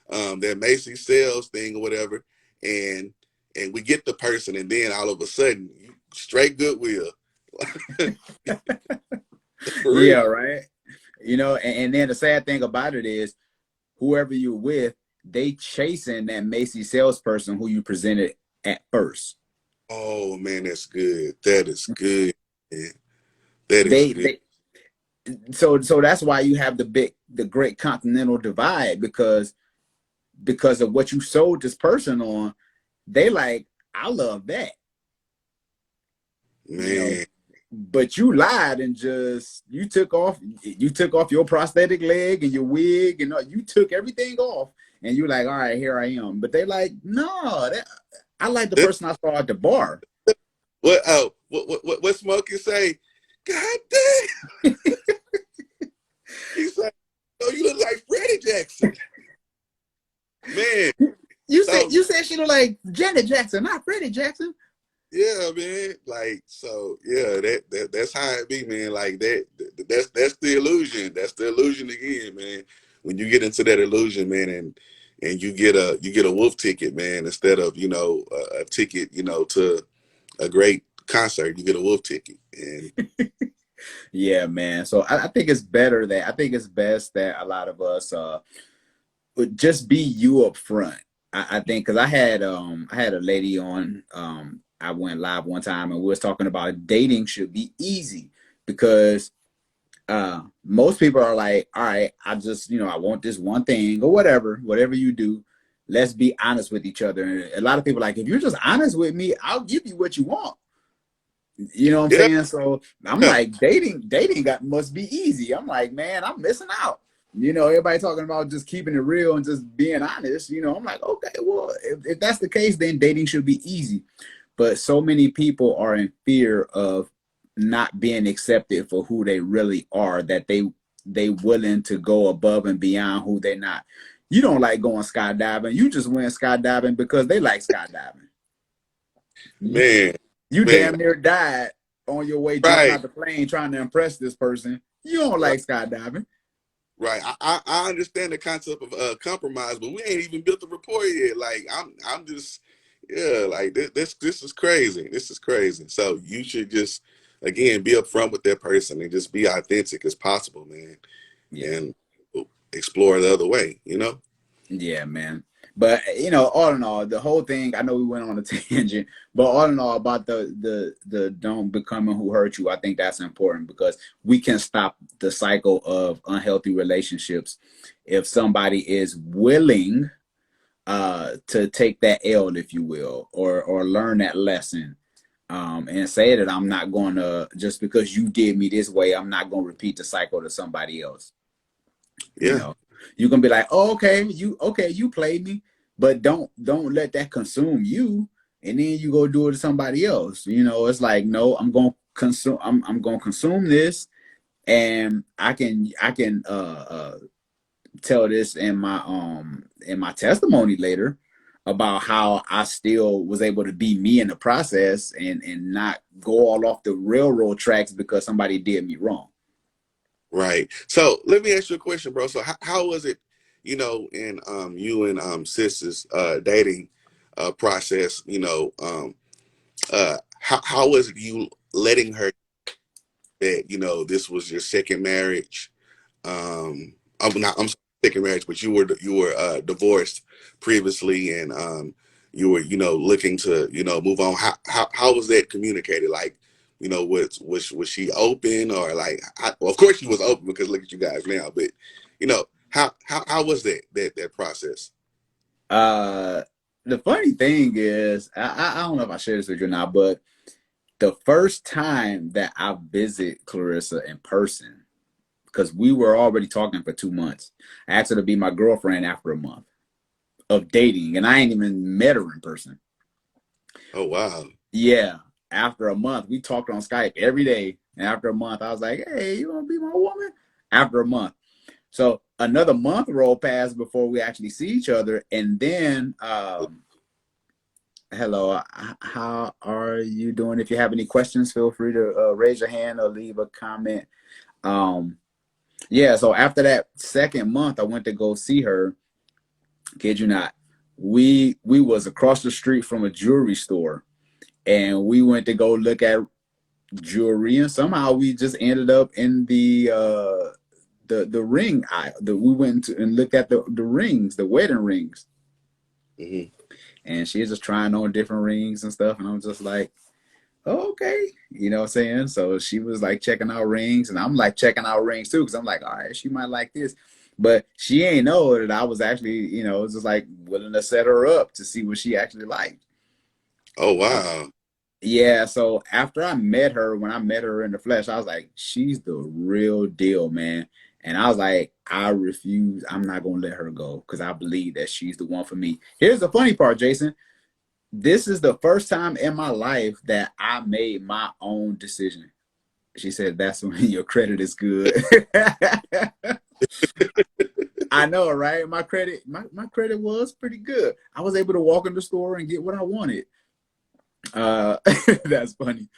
that Macy's sales thing or whatever, and we get the person, and then all of a sudden, straight goodwill. For real.
Yeah, right. And then the sad thing about it is whoever you're with, they chasing that Macy salesperson who you presented at first.
Oh man, that's good. That is good. Man. That is
They
good.
they so that's why you have the great continental divide because of what you sold this person on. They like, I love that, you know,
Man,
but you lied and just you took off your prosthetic leg and your wig and you took everything off and you're like, all right, here I am. But they like, no, I like the
this,
person I saw at the bar.
what Smokey say? God damn, he said, "Oh, you look like Freddie Jackson."
man, she look like Janet Jackson, not Freddie Jackson.
Yeah, man. Like, so yeah, that's how it be, man. Like that's the illusion. That's the illusion again, man. When you get into that illusion, man, and you get a wolf ticket, man, instead of a ticket, to a great concert, you get a wolf ticket, and
Yeah, man. So I think it's better that I think it's best that a lot of us would just be you up front. I think because I had a lady on I went live one time and we was talking about dating should be easy because most people are like, all right, I just I want this one thing or whatever you do. Let's be honest with each other. And a lot of people are like, if you're just honest with me, I'll give you what you want. You know what I'm
yeah,
saying? So I'm
yeah,
like, dating got must be easy. I'm like, man, I'm missing out. Everybody talking about just keeping it real and just being honest. I'm like, okay, well, if that's the case, then dating should be easy. But so many people are in fear of not being accepted for who they really are, that they willing to go above and beyond who they're not. You don't like going skydiving. You just went skydiving because they like skydiving. You,
man,
you
man,
damn near died on your way jumping
right.
out the plane trying to impress this person. You don't
Right.
like skydiving.
Right. I understand the concept of compromise, but we ain't even built the rapport yet. Like I'm just yeah, like this is crazy. This is crazy. So you should just again be upfront with that person and just be authentic as possible, man.
Yeah.
And explore the other way, you know?
Yeah, man. But all in all, the whole thing. I know we went on a tangent, but all in all, about the don't becoming who hurt you. I think that's important because we can stop the cycle of unhealthy relationships if somebody is willing to take that L, if you will, or learn that lesson. And say that I'm not going to, just because you did me this way, I'm not going to repeat the cycle to somebody else. you
Yeah.
know you can be like, oh, okay, you played me, but don't let that consume you, and then you go do it to somebody else. It's like, no, I'm gonna consume this, and I can tell this in my testimony later about how I still was able to be me in the process, and not go all off the railroad tracks because somebody did me wrong.
Right. So let me ask you a question, bro. So how was it, in you and sisters dating process, how was it you letting her that, this was your second marriage? I'm sorry, second marriage, but you were divorced previously, and you were looking to move on. How was that communicated? Like, was she open, or like well, of course she was open because look at you guys now, but how was that process?
Uh, the funny thing is, I don't know if I shared this with you or not, but the first time that I visit Clarissa in person, because we were already talking for 2 months, I asked her to be my girlfriend after a month of dating, and I ain't even met her in person.
Oh wow.
Yeah, after a month, we talked on Skype every day, and after a month, I was like, "Hey, you want to be my woman?" After a month, so another month rolled past before we actually see each other, and then hello, how are you doing? If you have any questions, feel free to raise your hand or leave a comment. Um, yeah, so after that second month, I went to go see her. Kid you not, we was across the street from a jewelry store, and we went to go look at jewelry, and somehow we just ended up in the ring aisle. We went and looked at the rings, the wedding rings,
Hmm.
and she's just trying on different rings and stuff, and I'm just like, oh, okay, what I'm saying? So she was like checking out rings, and I'm like checking out rings too, because I'm like, all right, she might like this. But she ain't know that I was actually, just like willing to set her up to see what she actually liked.
Oh
Uh,
wow.
yeah, so after when I met her in the flesh, I was like, she's the real deal, man. And I was like, I refuse. I'm not gonna let her go because I believe that she's the one for me. Here's the funny part, Jason. This is the first time in my life that I made my own decision. She said, that's when your credit is good. I know, right? My credit was pretty good. I was able to walk in the store and get what I wanted. Uh, that's funny.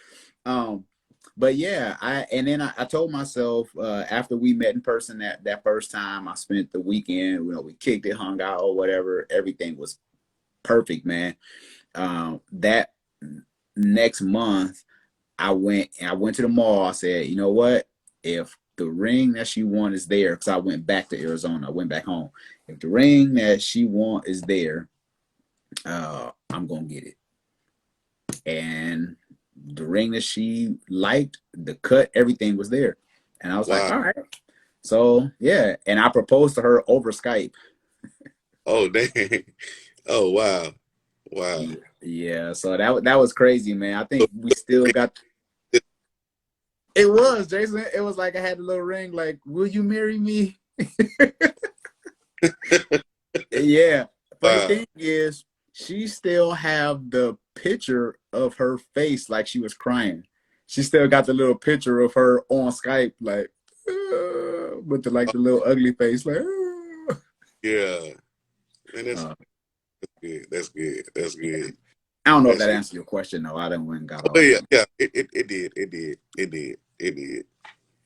Um, but yeah, I told myself after we met in person that first time, I spent the weekend. We kicked it, hung out, or whatever. Everything was perfect, man. That next month, I went to the mall. I said, you know what? If the ring that she wants is there, because I went back to Arizona, I went back home. If the ring that she wants is there, I'm gonna get it. And the ring that she liked, the cut, everything was there. And I was like,
Wow.
all right. So yeah, and I proposed to her over Skype.
Oh, dang. Oh, wow. Wow.
Yeah, yeah. So that was crazy, man. I think we still got. It was Jason. It was like I had a little ring, like, "Will you marry me?" Yeah. Funny
Wow.
thing is, she still have the picture of her face like she was crying. She still got the little picture of her on Skype, like with the little ugly face, like.
Yeah. Man, that's
Uh,
good. That's good. That's good.
I don't know if
That's
that
good.
answers your question though. I didn't went and got
Oh,
off
yeah.
on.
Yeah. It did. It did. It did. It did.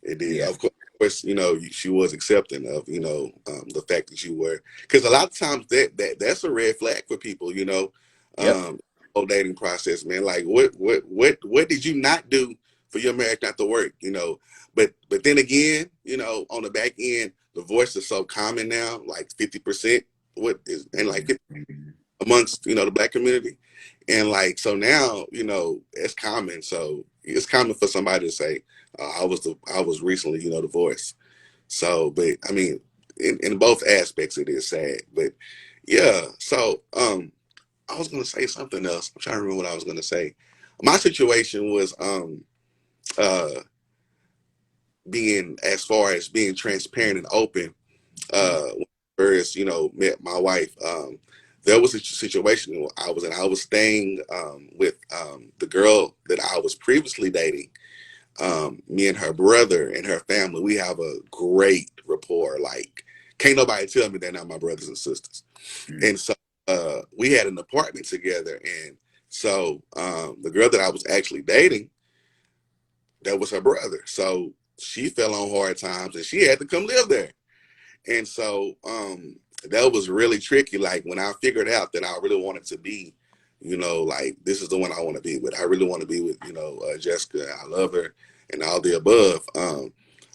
It did.
Yeah.
Of course, she was accepting of, the fact that you were, because a lot of times that's a red flag for people,
Yep.
whole dating process, man. Like what did you not do for your marriage not to work, But then again, on the back end, divorce is so common now, like 50%, and like amongst the black community, and like so now it's common, so it's common for somebody to say I was recently divorced. So but I mean, in both aspects it is sad, but yeah. So I was gonna say something else. I'm trying to remember what I was gonna say. My situation was uh being, as far as being transparent and open, when I first, met my wife. There was a situation I was in. I was staying with the girl that I was previously dating. Me and her brother and her family, we have a great rapport. Like, can't nobody tell me they're not my brothers and sisters.
Mm.
And so we had an apartment together. And so the girl that I was actually dating, that was her brother. So she fell on hard times and she had to come live there. And so that was really tricky. Like when I figured out that I really wanted to be, like this is the one I want to be with. I really want to be with, Jessica. I love her and all the above.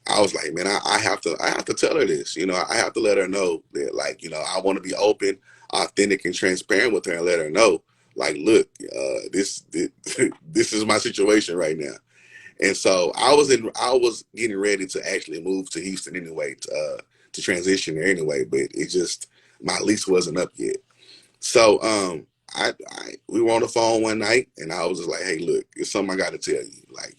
I was like, man, I have to tell her this. I have to let her know that, like, I want to be open, authentic, and transparent with her, and let her know, like, look, this is my situation right now. And so I was getting ready to actually move to Houston anyway, to transition there anyway, but it just, my lease wasn't up yet. So we were on the phone one night and I was just like, hey, look, it's something I got to tell you. Like,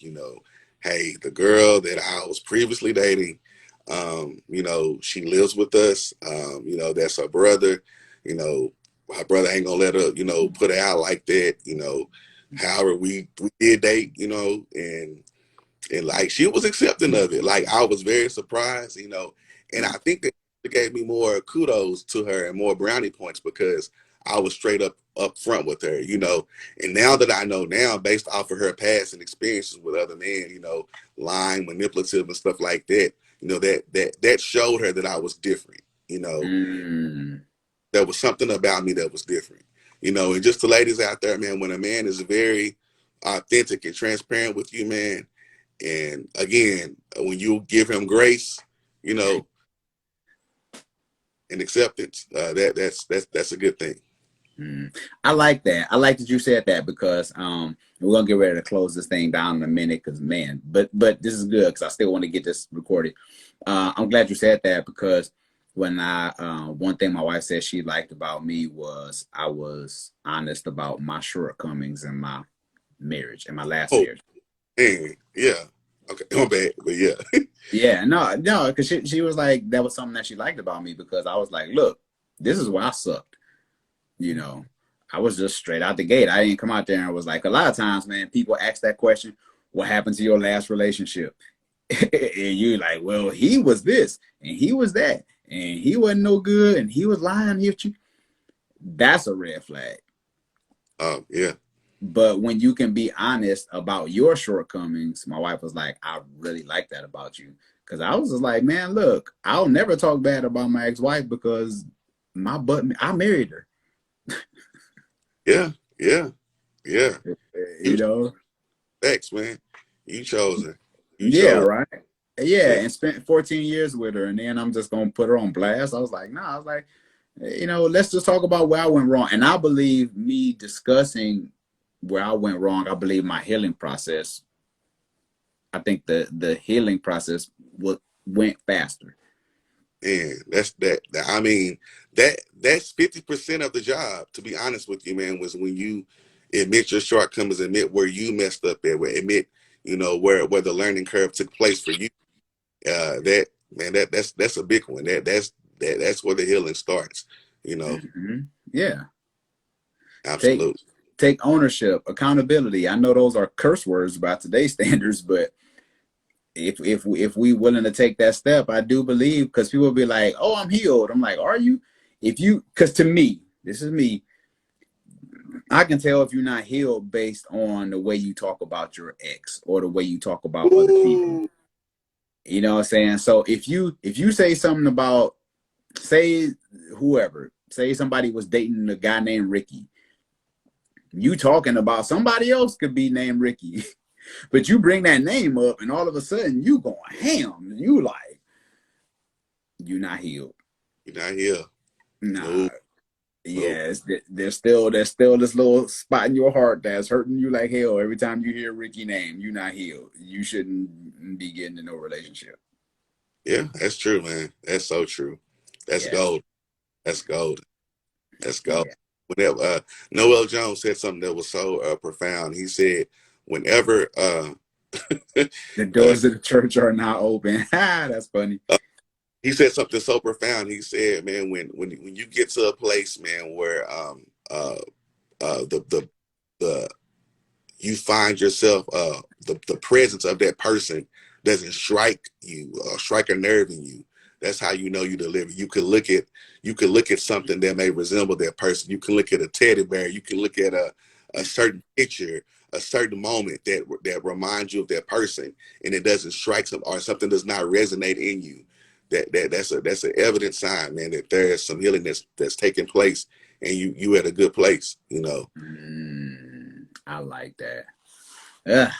hey, the girl that I was previously dating, she lives with us. That's her brother. Her brother ain't gonna let her, put her out like that. However, we did date, and like she was accepting of it. Like I was very surprised, and I think that it gave me more kudos to her and more brownie points because I was straight up front with her, And now that I know now, based off of her past and experiences with other men, lying, manipulative, and stuff like that, that showed her that I was different.
Mm.
There was something about me that was different. And just the ladies out there, man, when a man is very authentic and transparent with you, man, and again, when you give him grace, you know, and acceptance, that's a good thing.
Mm. I like that. I like that you said that because we're gonna get ready to close this thing down in a minute because man, but this is good because I still want to get this recorded. I'm glad you said that because when I one thing my wife said she liked about me was I was honest about my shortcomings in my marriage, in my last
Oh,
marriage.
man, yeah. Okay, my bad, but yeah.
Yeah, no, because she was like that was something that she liked about me because I was like, look, this is where I sucked. You know, I was just straight out the gate. I didn't come out there and was like, a lot of times, man, people ask that question, what happened to your last relationship? And you're like, well, he was this and he was that and he wasn't no good and he was lying here to you, that's a red flag.
Yeah.
But when you can be honest about your shortcomings, my wife was like, I really like that about you. Cause I was just like, man, look, I'll never talk bad about my ex-wife because I married her.
Yeah. Yeah. Yeah.
You
You
know?
X, man. You chosen. You
Yeah,
chose.
right. Yeah,
Yeah.
and spent 14 years with her, and then I'm just gonna put her on blast. I was like, nah, I was like, let's just talk about where I went wrong. And I believe me discussing where I went wrong, I believe my healing process, I think the healing process went faster.
Man, I mean, that's 50% of the job. To be honest with you, man, was when you admit your shortcomings, admit where you messed up at, admit where the learning curve took place for you. That man, that's a big one. That's where the healing starts. You know,
Mm-hmm. Yeah. Take
absolutely.
take ownership, accountability. I know those are curse words by today's standards, but if we willing to take that step, I do believe, because people will be like, "Oh, I'm healed." I'm like, "Are you?" If you, because to me, this is me, I can tell if you're not healed based on the way you talk about your ex or the way you talk about other people.
Ooh,
You know what I'm saying? So if you say something about, say, whoever, say somebody was dating a guy named Ricky, you talking about somebody else could be named Ricky, but you bring that name up, and all of a sudden you going ham. You like, you not healed.
you're not here.
Nah.
No, no.
Yes, there's still this little spot in your heart that's hurting you like hell every time you hear Ricky name. You not healed. You shouldn't be getting in no relationship.
Yeah, that's true, man. That's so true. That's
Yeah,
gold. That's gold. That's gold.
yeah.
Whenever Noel Jones said something that was so profound, he said, "Whenever
The
uh,
doors of the church are not open. That's funny.
he said something so profound. He said, man, when you get to a place, man, where the you find yourself the presence of that person doesn't strike you or strike a nerve in you, that's how you know you deliver. You can look at something that may resemble that person. You can look at a teddy bear. You can look at a certain picture, a certain moment that reminds you of that person, and it doesn't strike some, or something does not resonate in you. That's an evident sign, man, that there is some healing that's taking place, and you at a good place.
I like that. Ugh,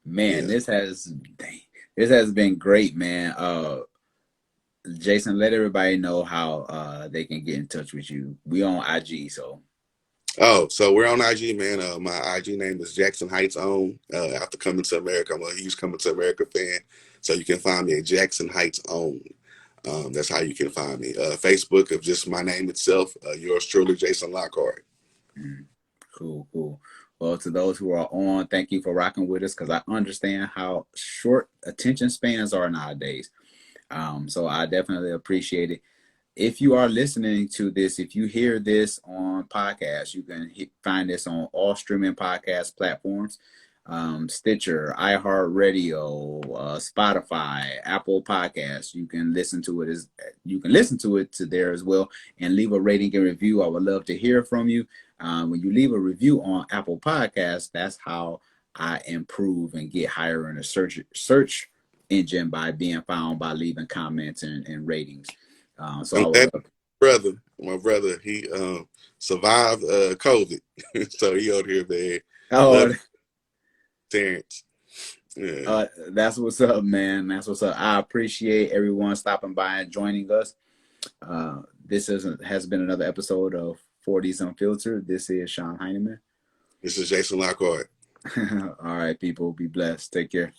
man,
Yeah.
this has been great, man. Jason, let everybody know how they can get in touch with you. We on IG, so.
Oh, so we're on IG, man. My IG name is Jackson Heights Own. After Coming to America, I'm a huge Coming to America fan. So you can find me at Jackson Heights Own. That's how you can find me. Facebook of just my name itself. Yours truly, Jason Lockhart.
Mm, cool, cool. Well, to those who are on, thank you for rocking with us, because I understand how short attention spans are nowadays. So I definitely appreciate it. If you are listening to this, if you hear this on podcast, you can find this on all streaming podcast platforms, Stitcher, iHeartRadio, Spotify, Apple Podcasts. You can listen to it to there as well, and leave a rating and review. I would love to hear from you. When you leave a review on Apple Podcasts, that's how I improve and get higher in the search engine, by being found by leaving comments and ratings. So
I'm
I would
glad
love.
my brother, he survived COVID. So he out here, man. Love
Oh,
Terrence. Yeah.
that's what's up, man. That's what's up. I appreciate everyone stopping by and joining us. This has been another episode of 40s Unfiltered. This is Shon Hyneman.
This is Jason Lockhart.
All right, people, be blessed. Take care.